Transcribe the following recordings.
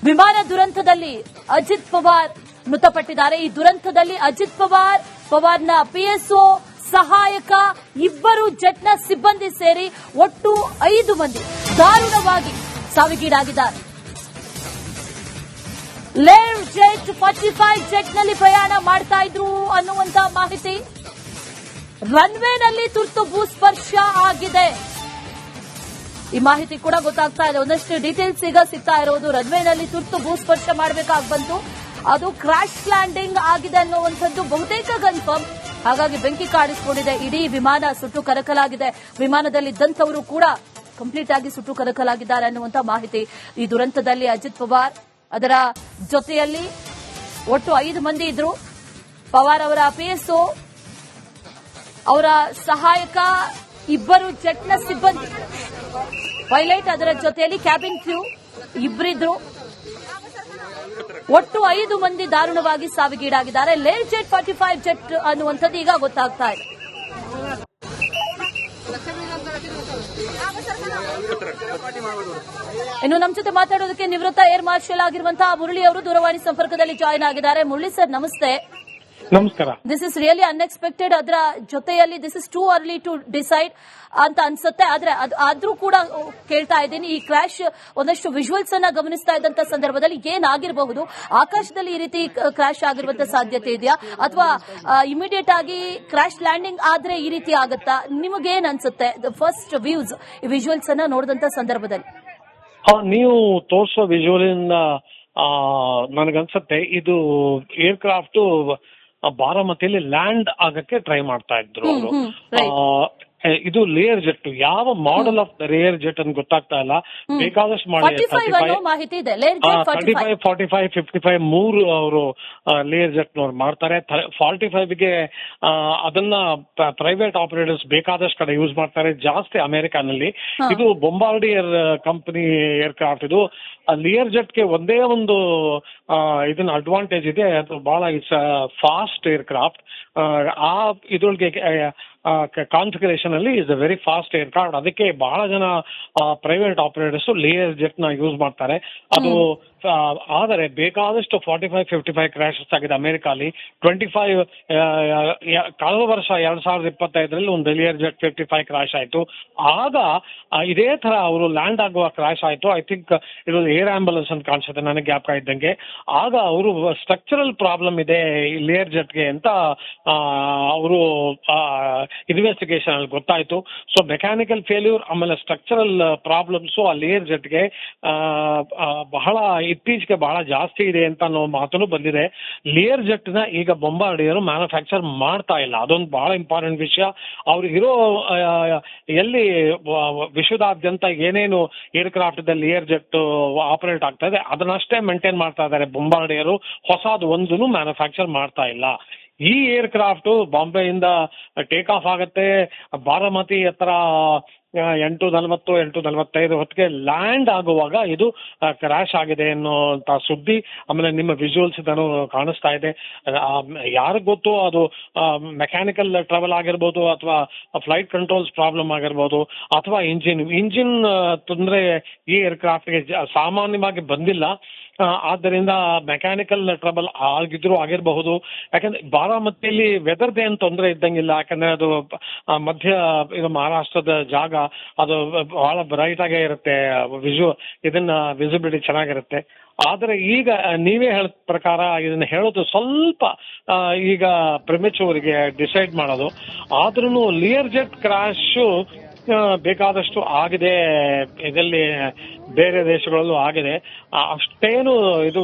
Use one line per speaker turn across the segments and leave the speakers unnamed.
ವಿಮಾನ ದುರಂತದಲ್ಲಿ ಅಜಿತ್ ಪವಾರ್ ಮೃತಪಟ್ಟಿದ್ದಾರೆ. ಈ ದುರಂತದಲ್ಲಿ ಅಜಿತ್ ಪವಾರ್ನ ಪಿಎಸ್ಒ, ಸಹಾಯಕ, ಇಬ್ಬರು ಜೆಟ್ನ ಸಿಬ್ಬಂದಿ ಸೇರಿ ಒಟ್ಟು 5 ಮಂದಿ ದಾರುಣವಾಗಿ ಸಾವಿಗೀಡಾಗಿದ್ದಾರೆ. ಲೇವ್ ಜೆಟ್ 45 ಜೆಟ್ನಲ್ಲಿ ಪ್ರಯಾಣ ಮಾಡ್ತಾ ಇದ್ರು ಅನ್ನುವಂತ ಮಾಹಿತಿ. ರನ್ವೇನಲ್ಲಿ ತುರ್ತು ಭೂಸ್ಪರ್ಶ ಆಗಿದೆ. ಈ ಮಾಹಿತಿ ಕೂಡ ಗೊತ್ತಾಗ್ತಾ ಇದೆ. ಒಂದಷ್ಟು ಡೀಟೇಲ್ಸ್ ಈಗ ಸಿಗ್ತಾ ಇರೋದು. ರನ್ವೇನಲ್ಲಿ ತುರ್ತು ಭೂಸ್ಪರ್ಶ ಮಾಡಬೇಕಾಗಿ ಬಂತು, ಅದು ಕ್ರಾಶ್ ಲ್ಯಾಂಡಿಂಗ್ ಆಗಿದೆ ಅನ್ನುವಂಥದ್ದು ಬಹುತೇಕ ಕನ್ಫರ್ಮ್. ಹಾಗಾಗಿ ಬೆಂಕಿ ಕಾಣಿಸಿಕೊಂಡಿದೆ. ಇಡೀ ವಿಮಾನ ಸುಟ್ಟು ಕರಕಲಾಗಿದೆ. ವಿಮಾನದಲ್ಲಿದ್ದಂಥವರು ಕೂಡ ಕಂಪ್ಲೀಟ್ ಆಗಿ ಸುಟ್ಟು ಕರಕಲಾಗಿದ್ದಾರೆ ಅನ್ನುವಂಥ ಮಾಹಿತಿ. ಈ ದುರಂತದಲ್ಲಿ ಅಜಿತ್ ಪವಾರ್, ಅದರ ಜೊತೆಯಲ್ಲಿ ಒಟ್ಟು 5 ಮಂದಿ ಇದ್ರು. ಪವಾರ್ ಅವರ ಪಿಎಸ್ಒ, ಅವರ ಸಹಾಯಕ, ಇಬ್ಬರು ಜೆಟ್ನ ಸಿಬ್ಬಂದಿ, ಪೈಲಟ್, ಅದರ ಜೊತೆಯಲ್ಲಿ ಕ್ಯಾಬಿನ್ ಕ್ರೂ ಇಬ್ಬರಿದ್ರು. ಒಟ್ಟು 5 ಮಂದಿ ದಾರುಣವಾಗಿ ಸಾವಿಗೀಡಾಗಿದ್ದಾರೆ. ಲೇವ್ ಜೆಟ್ 45 ಜೆಟ್ ಅನ್ನುವಂಥದ್ದು ಈಗ ಗೊತ್ತಾಗ್ತಾ ಇದೆ. ಇನ್ನು ನಮ್ಮ ಜೊತೆ ಮಾತಾಡೋದಕ್ಕೆ ನಿವೃತ್ತ ಏರ್ ಮಾರ್ಷಲ್ ಆಗಿರುವಂತಹ ಮುರಳಿ ಅವರು ದೂರವಾಣಿ ಸಂಪರ್ಕದಲ್ಲಿ ಜಾಯಿನ್ ಆಗಿದ್ದಾರೆ. ಮುರಳಿ ಸರ್, ನಮಸ್ತೆ.
ನಮಸ್ಕಾರ.
This is really unexpected. ಅದರ ಜೊತೆಯಲ್ಲಿ this is too early to decide ಅಂತ ಅನ್ಸುತ್ತೆ. ಆದ್ರೆ ಆದ್ರೂ ಕೂಡ ಕೇಳ್ತಾ ಇದ್ದೀನಿ, ಈ ಕ್ರಾಶ್ ಒಂದಷ್ಟು ವಿಜುವಲ್ಸ್ ಅನ್ನ ಗಮನಿಸ್ತಾ ಇದ್ದಂತ ಸಂದರ್ಭದಲ್ಲಿ ಏನಾಗಿರಬಹುದು? ಆಕಾಶದಲ್ಲಿ ಈ ರೀತಿ ಕ್ರಾಶ್ ಆಗಿರುವಂತ ಸಾಧ್ಯತೆ ಇದೆಯಾ, ಅಥವಾ ಇಮಿಡಿಯೇಟ್ ಆಗಿ ಕ್ರಾಶ್ ಲ್ಯಾಂಡಿಂಗ್ ಆದ್ರೆ ಈ ರೀತಿ ಆಗುತ್ತಾ? ನಿಮಗೇನ್ ಅನ್ಸುತ್ತೆ ಫಸ್ಟ್ ವ್ಯೂಸ್ ಈ ವಿಜುವಲ್ಸ್ ಅನ್ನ ನೋಡಿದಂತ ಸಂದರ್ಭದಲ್ಲಿ?
ನೀವು ತೋರಿಸೋ ವಿಜುವಲ್ ನನಗನ್ಸುತ್ತೆ ಇದು ಏರ್ಕ್ರಾಫ್ಟ್ ಬಾರಾಮತಿಯಲ್ಲಿ ಲ್ಯಾಂಡ್ ಆಗಕ್ಕೆ ಟ್ರೈ ಮಾಡ್ತಾ ಇದ್ರು ಅವರು. ಇದು ಲೇಯರ್ ಜೆಟ್. ಯಾವ ಮಾಡೆಲ್ ಆಫ್ ಲೇಯರ್ ಜೆಟ್ ಅಂತ ಗೊತ್ತಾಗ್ತಾ ಇಲ್ಲ. ಬೇಕಾದಷ್ಟು ಮಾಡಿ 35, 45, 55 ಮೂರು ಅವರು ಲೇಯರ್ ಜೆಟ್ ನವ್ರು ಮಾಡ್ತಾರೆ. 45ಗೆ ಅದನ್ನ ಪ್ರೈವೇಟ್ ಆಪರೇಟರ್ಸ್ ಬೇಕಾದಷ್ಟು ಕಡೆ ಯೂಸ್ ಮಾಡ್ತಾರೆ, ಜಾಸ್ತಿ ಅಮೆರಿಕಾನಲ್ಲಿ. ಇದು ಬೊಂಬಾರ್ಡಿಯರ್ ಕಂಪನಿ ಏರ್ಕ್ರಾಫ್ಟ್. ಇದು ಲೇಯರ್ ಜೆಟ್ಗೆ ಒಂದೇ ಒಂದು ಇದನ್ನ ಅಡ್ವಾಂಟೇಜ್ ಇದೆ, ಅದು ಬಹಳ ಇಟ್ಸ್ ಫಾಸ್ಟ್ ಏರ್ಕ್ರಾಫ್ಟ್. ಆ ಇದ್ರೊಳಗೆ ಕಾನ್ಫಿಗರೇಷನ್ ಅಲ್ಲಿ is a very fast aircraft. ಅದಕ್ಕೆ ಬಹಳ ಜನ ಪ್ರೈವೇಟ್ ಆಪರೇಟರ್ಸ್ ಲೇಯರ್ ಜೆಟ್ ನ ಯೂಸ್ ಮಾಡ್ತಾರೆ. ಅದು ಆದರೆ ಬೇಕಾದಷ್ಟು 45, 55 ಕ್ರಾಶಸ್ ಆಗಿದೆ ಅಮೆರಿಕಾಲಿ. 25 ಕಳೆದ ವರ್ಷ 2025 ಒಂದು ಲೇಯರ್ ಜೆಟ್ 55 ಕ್ರಾಶ್ ಆಯ್ತು. ಆಗ ಇದೇ ತರ ಅವರು ಲ್ಯಾಂಡ್ ಆಗುವ ಕ್ರಾಶ್ ಆಯ್ತು. ಐ ಥಿಂಕ್ ಇದು ಏರ್ ಆಂಬುಲೆನ್ಸ್ ಅಂತ ಕಾಣಿಸುತ್ತೆ ನನಗೆ ಜ್ಞಾಪಕ ಇದ್ದಂಗೆ. ಆಗ ಅವರು ಸ್ಟ್ರಕ್ಚರಲ್ ಪ್ರಾಬ್ಲಮ್ ಇದೆ ಈ ಲೇಯರ್ ಜೆಟ್ಗೆ ಅಂತ ಅವರು ಇನ್ವೆಸ್ಟಿಗೇಷನ್ ಅಲ್ಲಿ ಗೊತ್ತಾಯ್ತು. ಸೊ ಮೆಕ್ಯಾನಿಕಲ್ ಫೇಲ್ಯೂರ್ ಆಮೇಲೆ ಸ್ಟ್ರಕ್ಚರಲ್ ಪ್ರಾಬ್ಲಮ್ಸ್ ಆ ಲೇಯರ್ ಜೆಟ್ಗೆ ಬಹಳ ಇತ್ತೀಚೆಗೆ ಬಹಳ ಜಾಸ್ತಿ ಇದೆ ಅಂತ ಅನ್ನೋ ಮಾತನ್ನು ಬಂದಿದೆ. ಲೇಯರ್ ಜೆಟ್ ನ ಈಗ ಬೊಂಬಾರ್ಡಿಯರ್ ಮ್ಯಾನುಫ್ಯಾಕ್ಚರ್ ಮಾಡ್ತಾ ಇಲ್ಲ. ಅದೊಂದು ಬಹಳ ಇಂಪಾರ್ಟೆಂಟ್ ವಿಷಯ. ಅವ್ರು ಇರೋ ಎಲ್ಲಿ ವಿಶ್ವದಾದ್ಯಂತ ಏನೇನು ಏರ್ಕ್ರಾಫ್ಟ್ ಲೇಯರ್ ಜೆಟ್ ಆಪರೇಟ್ ಆಗ್ತಾ ಇದೆ ಅದನ್ನಷ್ಟೇ ಮೇಂಟೈನ್ ಮಾಡ್ತಾ ಇದ್ದಾರೆ ಬೊಂಬಾರ್ಡಿಯರ್. ಹೊಸದು ಒಂದನ್ನು ಮ್ಯಾನುಫ್ಯಾಕ್ಚರ್ ಮಾಡ್ತಾ ಇಲ್ಲ. ಈ ಏರ್ಕ್ರಾಫ್ಟ್ ಬಾಂಬೆಯಿಂದ ಟೇಕ್ ಆಫ್ ಆಗುತ್ತೆ, ಬಾರಾಮತಿ ಹತ್ರ 8:40, 8:45 ಹೊತ್ತಿಗೆ ಲ್ಯಾಂಡ್ ಆಗುವಾಗ ಇದು ಕ್ರಾಶ್ ಆಗಿದೆ ಅನ್ನೋಂತ ಸುದ್ದಿ. ಆಮೇಲೆ ನಿಮ್ಮ ವಿಜುವಲ್ಸ್ ಇದನ್ನು ಕಾಣಿಸ್ತಾ ಇದೆ. ಯಾರಿಗ್ ಗೊತ್ತು ಅದು ಮೆಕ್ಯಾನಿಕಲ್ ಟ್ರಬಲ್ ಆಗಿರ್ಬೋದು, ಅಥವಾ ಫ್ಲೈಟ್ ಕಂಟ್ರೋಲ್ಸ್ ಪ್ರಾಬ್ಲಮ್ ಆಗಿರ್ಬೋದು, ಅಥವಾ ಇಂಜಿನ್ ತೊಂದರೆ ಈ ಏರ್ಕ್ರಾಫ್ಟ್ಗೆ ಸಾಮಾನ್ಯವಾಗಿ ಬಂದಿಲ್ಲ. ಆದ್ದರಿಂದ ಮೆಕ್ಯಾನಿಕಲ್ ಟ್ರಬಲ್ ಆಗಿರಬಹುದು. ಯಾಕಂದ್ರೆ ಬಾರಾಮತಿಯಲ್ಲಿ ವೆದರ್ದೇ ಏನು ತೊಂದರೆ ಇದ್ದಂಗಿಲ್ಲ. ಯಾಕಂದ್ರೆ ಅದು ಮಧ್ಯ ಇದು ಮಹಾರಾಷ್ಟ್ರದ ಜಾಗ, ಅದು ಬಹಳ ಬ್ರೈಟ್ ಆಗೇ ಇರುತ್ತೆ. ಇದನ್ನ ವಿಸಿಬಿಲಿಟಿ ಚೆನ್ನಾಗಿರುತ್ತೆ. ಆದ್ರೆ ಈಗ ನೀವೇ ಹೇಳ ಪ್ರಕಾರ ಇದನ್ನ ಹೇಳೋದು ಸ್ವಲ್ಪ ಈಗ ಪ್ರಿಮೆಚೂರಿಗೆ ಡಿಸೈಡ್ ಮಾಡೋದು. ಆದ್ರೂ ಲೇಯರ್ ಜೆಟ್ ಕ್ರಾಶ್ ಬೇಕಾದಷ್ಟು ಆಗಿದೆ, ಇದರಲ್ಲಿ ಬೇರೆ ದೇಶಗಳಲ್ಲೂ ಆಗಿದೆ. ಅಷ್ಟೇನು ಇದು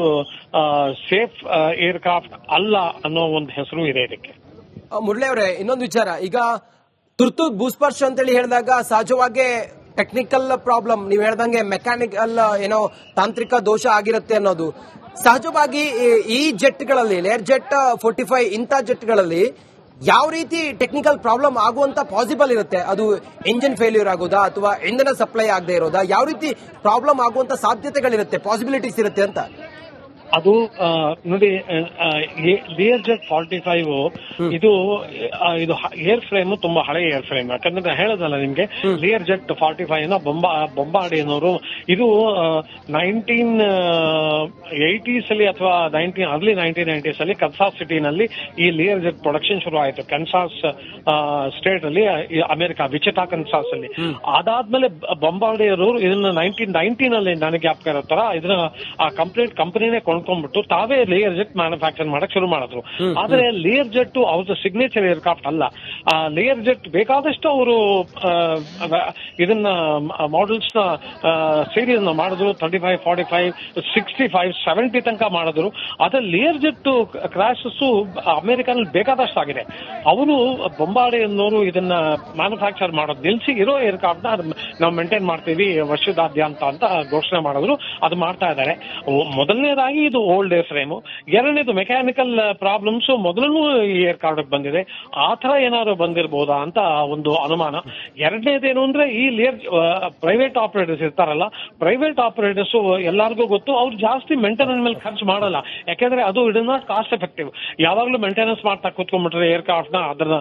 ಸೇಫ್ ಏರ್ಕ್ರಾಫ್ಟ್ ಅಲ್ಲ ಅನ್ನೋ ಒಂದು ಹೆಸರು ಇದೆ ಇದಕ್ಕೆ.
ಮುರಳಿ ಅವರೇ, ಇನ್ನೊಂದು ವಿಚಾರ, ಈಗ ತುರ್ತು ಭೂಸ್ಪರ್ಶ ಅಂತೇಳಿ ಹೇಳಿದಾಗ ಸಹಜವಾಗಿ ಟೆಕ್ನಿಕಲ್ ಪ್ರಾಬ್ಲಮ್, ನೀವು ಹೇಳ್ದಂಗೆ ಮೆಕ್ಯಾನಿಕಲ್ ಏನೋ ತಾಂತ್ರಿಕ ದೋಷ ಆಗಿರುತ್ತೆ ಅನ್ನೋದು ಸಹಜವಾಗಿ. ಈ ಜೆಟ್ಗಳಲ್ಲಿ ಲೇಯರ್ ಜೆಟ್ 45 ಇಂಥ ಜೆಟ್ಗಳಲ್ಲಿ ಯಾವ ರೀತಿ ಟೆಕ್ನಿಕಲ್ ಪ್ರಾಬ್ಲಮ್ ಆಗುವಂತ ಪಾಸಿಬಲ್ ಇರುತ್ತೆ? ಅದು ಇಂಜಿನ್ ಫೇಲ್ಯೂರ್ ಆಗೋದಾ, ಅಥವಾ ಇಂಧನ ಸಪ್ಲೈ ಆಗದೆ ಇರೋದಾ? ಯಾವ ರೀತಿ ಪ್ರಾಬ್ಲಮ್ ಆಗುವಂತ ಸಾಧ್ಯತೆಗಳಿರುತ್ತೆ, ಪಾಸಿಬಿಲಿಟೀಸ್ ಇರುತ್ತೆ ಅಂತ?
ಅದು ನೋಡಿ, ಲಿಯರ್ ಜೆಟ್ 45 ಇದು ಏರ್ ಫ್ರೇಮ್ ತುಂಬಾ ಹಳೆ ಏರ್ ಫ್ರೇಮ್. ಯಾಕಂದ್ರೆ ನಾನು ಹೇಳೋದಲ್ಲ ನಿಮ್ಗೆ, ಲಿಯರ್ ಜೆಟ್ 45 ನ ಬೊಂಬಾರ್ಡಿ ಅನ್ನೋರು ಇದು 1980s ಅಲ್ಲಿ ಅಥವಾ ಅರ್ಲಿ 1990s ಅಲ್ಲಿ ಕನ್ಸಾಸ್ ಸಿಟಿನಲ್ಲಿ ಈ ಲಿಯರ್ ಜೆಟ್ ಪ್ರೊಡಕ್ಷನ್ ಶುರು ಆಯಿತು. ಕನ್ಸಾಸ್ ಸ್ಟೇಟ್ ಅಲ್ಲಿ, ಅಮೆರಿಕ, ವಿಚಿಟಾ ಕನ್ಸಾಸ್ ಅಲ್ಲಿ. ಅದಾದ್ಮೇಲೆ ಬೊಂಬಾರ್ಡಿ ಅವರು ಇದನ್ನ 1919 ಅಲ್ಲಿ ನನಗೆ ಜ್ಞಾಪಕ ಇರೋ ತರ ಇದನ್ನ ಆ ಕಂಪನಿನೇ ಕೊಂಡ್ಕೊಂಡ್ಬಿಟ್ಟು ತಾವೇ ಲೇಯರ್ ಜೆಟ್ ಮ್ಯಾನುಫ್ಯಾಕ್ಚರ್ ಮಾಡಕ್ ಶುರು ಮಾಡಿದ್ರು. ಆದ್ರೆ ಲೇಯರ್ ಜೆಟ್ ಅವ್ರದ್ದು ಸಿಗ್ನೇಚರ್ ಏರ್ಕ್ರಾಫ್ಟ್ ಅಲ್ಲ. ಲೇಯರ್ ಜೆಟ್ ಬೇಕಾದಷ್ಟು ಅವರು ಇದನ್ನ ಮಾಡೆಲ್ಸ್ ನ ಸೀರೀಸ್ ನ ಮಾಡಿದ್ರು. 35, 45, 65, 70 ತನಕ ಮಾಡಿದ್ರು. ಆದ್ರೆ ಲೇಯರ್ ಜೆಟ್ ಕ್ರಾಶಸ್ ಅಮೆರಿಕನಲ್ಲಿ ಬೇಕಾದಷ್ಟು ಆಗಿದೆ. ಅವರು ಬೊಂಬಾರ್ಡಿ ಅನ್ನೋರು ಇದನ್ನ ಮ್ಯಾನುಫ್ಯಾಕ್ಚರ್ ಮಾಡೋದು ನಿಲ್ಸಿ ಇರೋ ಏರ್ಕ್ರಾಫ್ಟ್ ನ ನಾವು ಮೇಂಟೈನ್ ಮಾಡ್ತೀವಿ ವರ್ಷದಾದ್ಯಂತ ಅಂತ ಘೋಷಣೆ ಮಾಡಿದ್ರು. ಅದು ಮಾಡ್ತಾ ಇದ್ದಾರೆ. ಮೊದಲನೇದಾಗಿ ಇದು ಓಲ್ಡ್ ಏರ್ ಫ್ರೇಮ್. ಎರಡನೇದು ಮೆಕ್ಯಾನಿಕಲ್ ಪ್ರಾಬ್ಲಮ್ಸ್ ಮೊದಲೂ ಈ ಏರ್ಕ್ರಾಫ್ಟ್ ಬಂದಿದೆ. ಆ ತರ ಏನಾದ್ರು ಬಂದಿರಬಹುದಾ ಅಂತ ಒಂದು ಅನುಮಾನ. ಎರಡನೇದೇನು ಅಂದ್ರೆ ಈ ಪ್ರೈವೇಟ್ ಆಪರೇಟರ್ಸ್ ಇರ್ತಾರಲ್ಲ, ಪ್ರೈವೇಟ್ ಆಪರೇಟರ್ಸ್ ಎಲ್ಲರಿಗೂ ಗೊತ್ತು, ಅವ್ರು ಜಾಸ್ತಿ ಮೇಂಟೆನೆನ್ಸ್ ಮೇಲೆ ಖರ್ಚು ಮಾಡಲ್ಲ. ಯಾಕೆಂದ್ರೆ ಅದು it is not cost effective. ಯಾವಾಗ್ಲೂ ಮೇಂಟೆನೆನ್ಸ್ ಮಾಡ್ತಾ ಕೂತ್ಕೊಂಡ್ಬಿಟ್ರೆ ಏರ್ಕ್ರಾಫ್ಟ್ ನ ಅದನ್ನ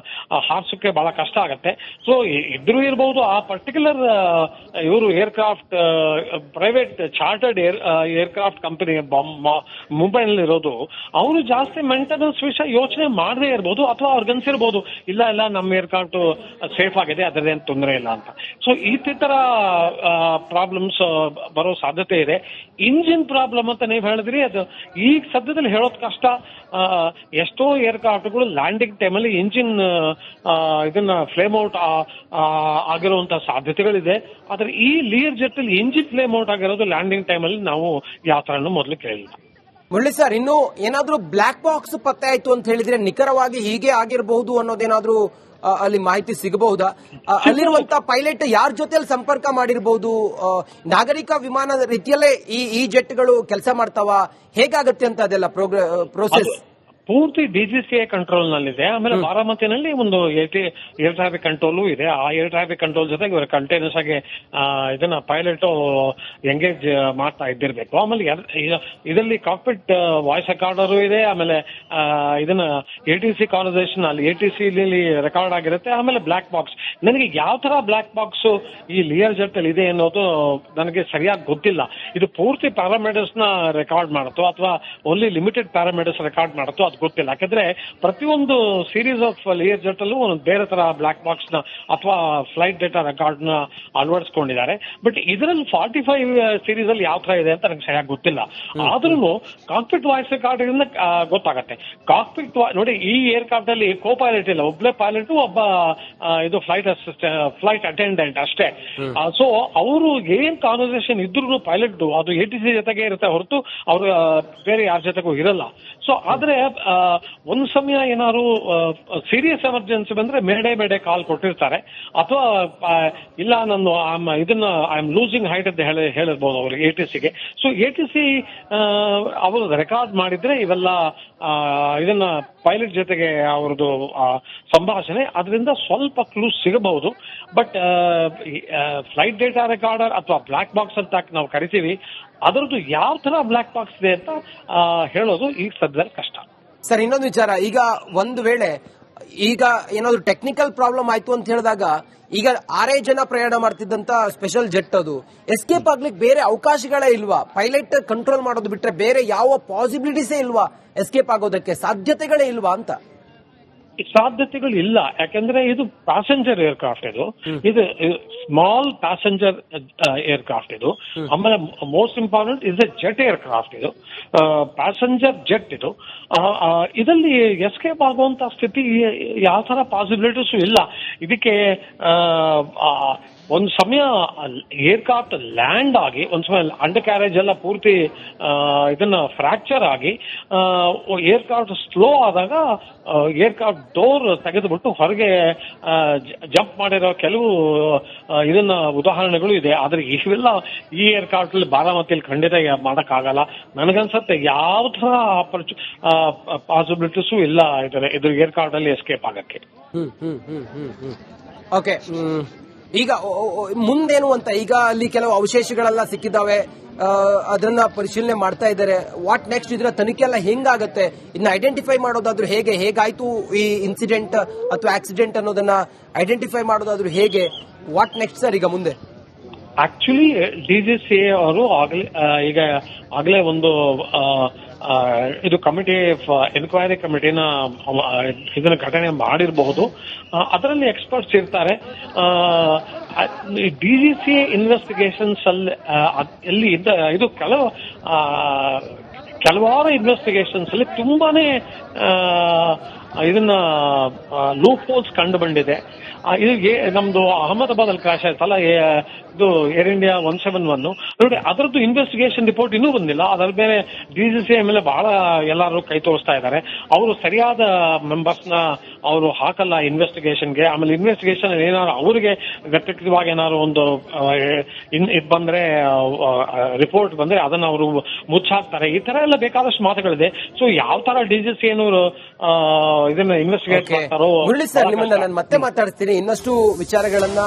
ಹಾರಿಸೋಕೆ ಬಹಳ ಕಷ್ಟ ಆಗುತ್ತೆ. ಸೊ ಇದ್ರೂ ಇರಬಹುದು ಆ ಪರ್ಟಿಕ್ಯುಲರ್ ಇವರು aircraft private chartered aircraft company ಮುಂಬೈನಲ್ಲಿ ಇರೋದು, ಅವರು ಜಾಸ್ತಿ ಮೇಂಟೆನೆನ್ಸ್ ವಿಷಯ ಯೋಚನೆ ಮಾಡದೇ ಇರಬಹುದು. ಅಥವಾ ಅವ್ರಿಗನ್ಸಿರ್ಬೋದು ಇಲ್ಲ ನಮ್ಮ ಏರ್ಕ್ರಾಫ್ಟ್ ಸೇಫ್ ಆಗಿದೆ, ಅದರದೇನು ತೊಂದರೆ ಇಲ್ಲ ಅಂತ. ಸೊ ಈ ತರ ಪ್ರಾಬ್ಲಮ್ಸ್ ಬರೋ ಸಾಧ್ಯತೆ ಇದೆ. ಇಂಜಿನ್ ಪ್ರಾಬ್ಲಮ್ ಅಂತ ನೀವು ಹೇಳಿದ್ರಿ, ಅದು ಈಗ ಸದ್ಯದಲ್ಲಿ ಹೇಳೋದು ಕಷ್ಟ. ಎಷ್ಟೋ ಏರ್ಕ್ರಾಫ್ಟ್ಗಳು ಲ್ಯಾಂಡಿಂಗ್ ಟೈಮಲ್ಲಿ ಇಂಜಿನ್ ಇದನ್ನ ಫ್ಲೇಮ್ ಔಟ್ ಆಗಿರುವಂತಹ ಸಾಧ್ಯತೆಗಳಿದೆ. ಆದ್ರೆ ಈ ಲಿಯರ್ ಜೆಟ್ ಅಲ್ಲಿ ಇಂಜಿನ್ ಫ್ಲೇಮ್ ಔಟ್ ಆಗಿರೋದು ಲ್ಯಾಂಡಿಂಗ್ ಟೈಮಲ್ಲಿ ನಾವು ಯಾವ ತರನು ಮೊದಲು ಕೇಳಿಲ್ಲ.
ಮುರಳಿ ಸರ್, ಇನ್ನು ಏನಾದ್ರೂ ಬ್ಲಾಕ್ ಬಾಕ್ಸ್ ಪತ್ತೆ ಆಯ್ತು ಅಂತ ಹೇಳಿದ್ರೆ ನಿಖರವಾಗಿ ಹೀಗೆ ಆಗಿರಬಹುದು ಅನ್ನೋದೇನಾದ್ರೂ ಅಲ್ಲಿ ಮಾಹಿತಿ ಸಿಗಬಹುದಾ? ಅಲ್ಲಿರುವಂತ ಪೈಲಟ್ ಯಾರ ಜೊತೆಯಲ್ಲಿ ಸಂಪರ್ಕ ಮಾಡಿರಬಹುದು? ನಾಗರಿಕ ವಿಮಾನ ರೀತಿಯಲ್ಲೇ ಈ ಜೆಟ್ಗಳು ಕೆಲಸ ಮಾಡ್ತಾವ? ಹೇಗಾಗತ್ತೆ ಅಂತ ಅದೆಲ್ಲ ಪ್ರೋಸೆಸ್?
ಪೂರ್ತಿ ಡಿಜಿಸಿಎ ಕಂಟ್ರೋಲ್ ನಲ್ಲಿದೆ. ಆಮೇಲೆ ಬಾರಾಮತಿನಲ್ಲಿ ಒಂದು ಏರ್ ಟ್ರಾಫಿಕ್ ಕಂಟ್ರೋಲು ಇದೆ. ಆ ಏರ್ ಟ್ರಾಫಿಕ್ ಕಂಟ್ರೋಲ್ ಜೊತೆಗೆ ಇವರು ಕಂಟೈನರ್ಸ್ ಆಗಿ ಇದನ್ನ ಪೈಲಟ್ ಎಂಗೇಜ್ ಮಾಡ್ತಾ ಇದ್ದಿರ್ಬೇಕು. ಆಮೇಲೆ ಇದರಲ್ಲಿ ಕಾಕ್ಪಿಟ್ ವಾಯ್ಸ್ ರೆಕಾರ್ಡರು ಇದೆ. ಆಮೇಲೆ ಇದನ್ನ ATC ಕಾನ್ವರ್ಸೇಷನ್ ಅಲ್ಲಿ ATC ರೆಕಾರ್ಡ್ ಆಗಿರುತ್ತೆ. ಆಮೇಲೆ ಬ್ಲಾಕ್ ಬಾಕ್ಸ್, ನನಗೆ ಯಾವ ತರ ಬ್ಲಾಕ್ ಬಾಕ್ಸ್ ಈ ಲಿಯರ್ ಜೆಟ್ ಅಲ್ಲಿ ಇದೆ ಅನ್ನೋದು ನನಗೆ ಸರಿಯಾಗಿ ಗೊತ್ತಿಲ್ಲ. ಇದು ಪೂರ್ತಿ ಪ್ಯಾರಾಮೀಟರ್ಸ್ ನ ರೆಕಾರ್ಡ್ ಮಾಡುತ್ತೋ ಅಥವಾ ಓನ್ಲಿ ಲಿಮಿಟೆಡ್ ಪ್ಯಾರಾಮೀಟರ್ಸ್ ರೆಕಾರ್ಡ್ ಮಾಡುತ್ತೋ ಅದು ಗೊತ್ತಿಲ್ಲ. ಯಾಕಂದ್ರೆ ಪ್ರತಿಯೊಂದು ಸೀರೀಸ್ ಆಫ್ ಲಿಯರ್ ಜೆಟ್ ಅಲ್ಲೂ ಒಂದು ಬೇರೆ ತರ ಬ್ಲಾಕ್ ಬಾಕ್ಸ್ ನ ಅಥವಾ ಫ್ಲೈಟ್ ಡೇಟಾ ರೆಕಾರ್ಡ್ ನ ಅಳವಡಿಸಿಕೊಂಡಿದ್ದಾರೆ. ಬಟ್ ಇದರಲ್ಲಿ 45 ಸೀರೀಸ್ ಅಲ್ಲಿ ಯಾವ ತರ ಇದೆ ಅಂತ ನನಗೆ ಸರಿಯಾಗಿ ಗೊತ್ತಿಲ್ಲ. ಆದ್ರೂ ಕಾಕ್ಪಿಟ್ ವಾಯ್ಸ್ ರೆಕಾರ್ಡ್ ಇಂದ ಗೊತ್ತಾಗತ್ತೆ. ಕಾಕ್ಪಿಟ್ ನೋಡಿ, ಈ ಏರ್ಕ್ರಾಫ್ಟ್ ಅಲ್ಲಿ ಕೋ ಪೈಲಟ್ ಇಲ್ಲ, ಒಬ್ಬನೇ ಪೈಲಟ್, ಒಬ್ಬ ಇದು ಫ್ಲೈಟ್ ಅಟೆಂಡೆಂಟ್ ಅಷ್ಟೇ. ಸೊ ಅವರು ಏನ್ ಕಾನ್ವರ್ಸೇಷನ್ ಇದ್ರು ಪೈಲಟ್ ಅದು ATC ಜೊತೆಗೆ ಇರುತ್ತೆ ಹೊರತು ಅವರು ಬೇರೆ ಯಾರ ಜೊತೆಗೂ ಇರಲ್ಲ. ಸೊ ಆದ್ರೆ ಒಂದ್ ಸಮಯ ಏನಾದ್ರು ಸೀರಿಯಸ್ ಎಮರ್ಜೆನ್ಸಿ ಬಂದ್ರೆ ಮೇಡೆ ಕಾಲ್ ಕೊಟ್ಟಿರ್ತಾರೆ. ಅಥವಾ ಇಲ್ಲ ನಾನು ಇದನ್ನ ಐ ಆಮ್ ಲೂಸಿಂಗ್ ಹೈಟ್ ಅಂತ ಹೇಳಿರ್ಬೋದು ಅವ್ರಿಗೆ ATCಗೆ. ಸೊ ATC ಅವರು ರೆಕಾರ್ಡ್ ಮಾಡಿದ್ರೆ ಇವೆಲ್ಲ ಇದನ್ನ ಪೈಲಟ್ ಜೊತೆಗೆ ಅವ್ರದ್ದು ಸಂಭಾಷಣೆ, ಅದರಿಂದ ಸ್ವಲ್ಪ ಕ್ಲೂಸ್ ಸಿಗಬಹುದು. ಬಟ್ ಫ್ಲೈಟ್ ಡೇಟಾ ರೆಕಾರ್ಡರ್ ಅಥವಾ ಬ್ಲಾಕ್ ಬಾಕ್ಸ್ ಅಂತ ನಾವು ಕರಿತೀವಿ, ಅದರದ್ದು ಯಾವ ತರ ಬ್ಲಾಕ್ ಬಾಕ್ಸ್ ಇದೆ ಅಂತ ಹೇಳೋದು ಈಗ ಸದ್ಯದಲ್ಲಿ ಕಷ್ಟ.
ಸರ್, ಇನ್ನೊಂದು ವಿಚಾರ, ಈಗ ಒಂದು ವೇಳೆ ಈಗ ಏನಾದ್ರು ಟೆಕ್ನಿಕಲ್ ಪ್ರಾಬ್ಲಮ್ ಆಯ್ತು ಅಂತ ಹೇಳಿದಾಗ, ಈಗ 6 ಜನ ಪ್ರಯಾಣ ಮಾಡ್ತಿದ್ದಂತ ಸ್ಪೆಷಲ್ ಜೆಟ್ ಅದು ಎಸ್ಕೇಪ್ ಆಗ್ಲಿಕ್ಕೆ ಬೇರೆ ಅವಕಾಶಗಳೇ ಇಲ್ವಾ? ಪೈಲಟ್ ಕಂಟ್ರೋಲ್ ಮಾಡೋದು ಬಿಟ್ರೆ ಬೇರೆ ಯಾವ ಪಾಸಿಬಿಲಿಟೀಸೇ ಇಲ್ವಾ? ಎಸ್ಕೇಪ್ ಆಗೋದಕ್ಕೆ ಸಾಧ್ಯತೆಗಳೇ ಇಲ್ವಾ ಅಂತ?
ಸಾಧ್ಯತೆಗಳು ಇಲ್ಲ. ಯಾಕಂದ್ರೆ ಇದು ಪ್ಯಾಸೆಂಜರ್ ಏರ್ಕ್ರಾಫ್ಟ್, ಇದು ಸ್ಮಾಲ್ ಪ್ಯಾಸೆಂಜರ್ ಏರ್ಕ್ರಾಫ್ಟ್ ಇದು. ಆಮೇಲೆ most important is A jet aircraft, ಇದು ಪ್ಯಾಸೆಂಜರ್ ಜೆಟ್. ಇದರಲ್ಲಿ ಎಸ್ಕೇಪ್ ಆಗುವಂತ ಸ್ಥಿತಿ ಯಾವ ತರ ಪಾಸಿಬಿಲಿಟೀಸು ಇಲ್ಲ. ಇದಕ್ಕೆ ಒಂದು ಸಮಯ ಏರ್ಕ್ರಾಫ್ಟ್ ಲ್ಯಾಂಡ್ ಆಗಿ ಒಂದ್ ಸಮಯ ಅಂಡರ್ ಕ್ಯಾರೇಜ್ ಎಲ್ಲ ಪೂರ್ತಿ ಇದನ್ನ ಫ್ರಾಕ್ಚರ್ ಆಗಿ ಏರ್ಕ್ರಾಫ್ಟ್ ಸ್ಲೋ ಆದಾಗ ಏರ್ಕ್ರಾಫ್ಟ್ ಡೋರ್ ತೆಗೆದುಬಿಟ್ಟು ಹೊರಗೆ ಜಂಪ್ ಮಾಡಿರೋ ಕೆಲವು ಇದನ್ನ ಉದಾಹರಣೆಗಳು ಇದೆ. ಆದ್ರೆ ಇವೆಲ್ಲ ಈ ಏರ್ಕ್ರಾಫ್ಟ್ ಅಲ್ಲಿ ಬಾರಾಮತಿಯಲ್ಲಿ ಖಂಡಿತ ಮಾಡಕ್ಕಾಗಲ್ಲ. ನನಗನ್ಸತ್ತೆ ಯಾವ ತರ ಪಾಸಿಬಿಲಿಟೀಸು ಇಲ್ಲ ಇದ್ರ ಏರ್ಕ್ರಾಫ್ಟ್ ಅಲ್ಲಿ ಎಸ್ಕೇಪ್ ಆಗಕ್ಕೆ.
ಓಕೆ, ಈಗ ಮುಂದೇನು ಅಂತ, ಈಗ ಅಲ್ಲಿ ಕೆಲವು ಅವಶೇಷಗಳೆಲ್ಲ ಸಿಕ್ಕಿದ್ದಾವೆ, ಅದನ್ನ ಪರಿಶೀಲನೆ ಮಾಡ್ತಾ ಇದ್ದಾರೆ. What next? ಇದರ ತನಿಖೆ ಎಲ್ಲ ಹೆಂಗಾಗತ್ತೆ? ಇದನ್ನ ಐಡೆಂಟಿಫೈ ಮಾಡೋದಾದ್ರೂ ಹೇಗಾಯ್ತು ಈ ಇನ್ಸಿಡೆಂಟ್ ಅಥವಾ ಆಕ್ಸಿಡೆಂಟ್ ಅನ್ನೋದನ್ನ ಐಡೆಂಟಿಫೈ ಮಾಡೋದಾದ್ರೂ ಹೇಗೆ? ವಾಟ್ ನೆಕ್ಸ್ಟ್ ಸರ್ ಈಗ ಮುಂದೆ?
ಆಕ್ಚುಲಿ DGCA ಅವರು ಆಗಲೇ ಒಂದು ಇದು ಕಮಿಟಿ, ಎನ್ಕ್ವೈರಿ ಕಮಿಟಿನ ಇದನ್ನ ಘಟನೆ ಮಾಡಿರಬಹುದು. ಅದರಲ್ಲಿ ಎಕ್ಸ್ಪರ್ಟ್ಸ್ ಇರ್ತಾರೆ. DGCA ಇನ್ವೆಸ್ಟಿಗೇಷನ್ಸ್ ಅಲ್ಲಿ ಇದು ಕೆಲವಾರು ಇನ್ವೆಸ್ಟಿಗೇಷನ್ಸ್ ಅಲ್ಲಿ ತುಂಬಾನೇ ಇದನ್ನ ಲೂಪ್ ಹೋಲ್ಸ್ ಕಂಡು ಬಂದಿದೆ. ಇದು ನಮ್ದು ಅಹಮದಾಬಾದ್ ಅಲ್ಲಿ ಕ್ರಾಶ್ ಆಯ್ತಲ್ಲ, ಇದು ಏರ್ ಇಂಡಿಯಾ 171 ನೋಡಿ, ಅದರದ್ದು ಇನ್ವೆಸ್ಟಿಗೇಷನ್ ರಿಪೋರ್ಟ್ ಇನ್ನೂ ಬಂದಿಲ್ಲ. ಅದರ ಮೇಲೆ DGCA ಮೇಲೆ ಬಹಳ ಎಲ್ಲರೂ ಕೈ ತೋರಿಸ್ತಾ ಇದ್ದಾರೆ. ಅವರು ಸರಿಯಾದ ಮೆಂಬರ್ಸ್ ನ ಅವರು ಹಾಕಲ್ಲ ಇನ್ವೆಸ್ಟಿಗೇಷನ್ಗೆ. ಆಮೇಲೆ ಇನ್ವೆಸ್ಟಿಗೇಷನ್ ಏನಾದ್ರು ಅವರಿಗೆ ವ್ಯತಿರಿಕ್ತವಾಗಿ ಏನಾದ್ರು ಒಂದು ಇದು ಬಂದ್ರೆ, ರಿಪೋರ್ಟ್ ಬಂದ್ರೆ ಅದನ್ನ ಅವರು ಮುಚ್ಚಾಕ್ತಾರೆ. ಈ ತರ ಎಲ್ಲ ಬೇಕಾದಷ್ಟು ಮಾತುಗಳಿದೆ. ಸೊ ಯಾವ ತರ DGCA ಇದನ್ನ ಇನ್ವೆಸ್ಟಿಗೇಟ್ ಮಾಡ್ತಾರೋ.
ಮುರಳಿ ಸರ್, ನಿಮ್ಮನ್ನ ನಾನು ಮತ್ತೆ ಮಾತಾಡ್ತೀನಿ. ಇನ್ನಷ್ಟು ವಿಚಾರಗಳನ್ನ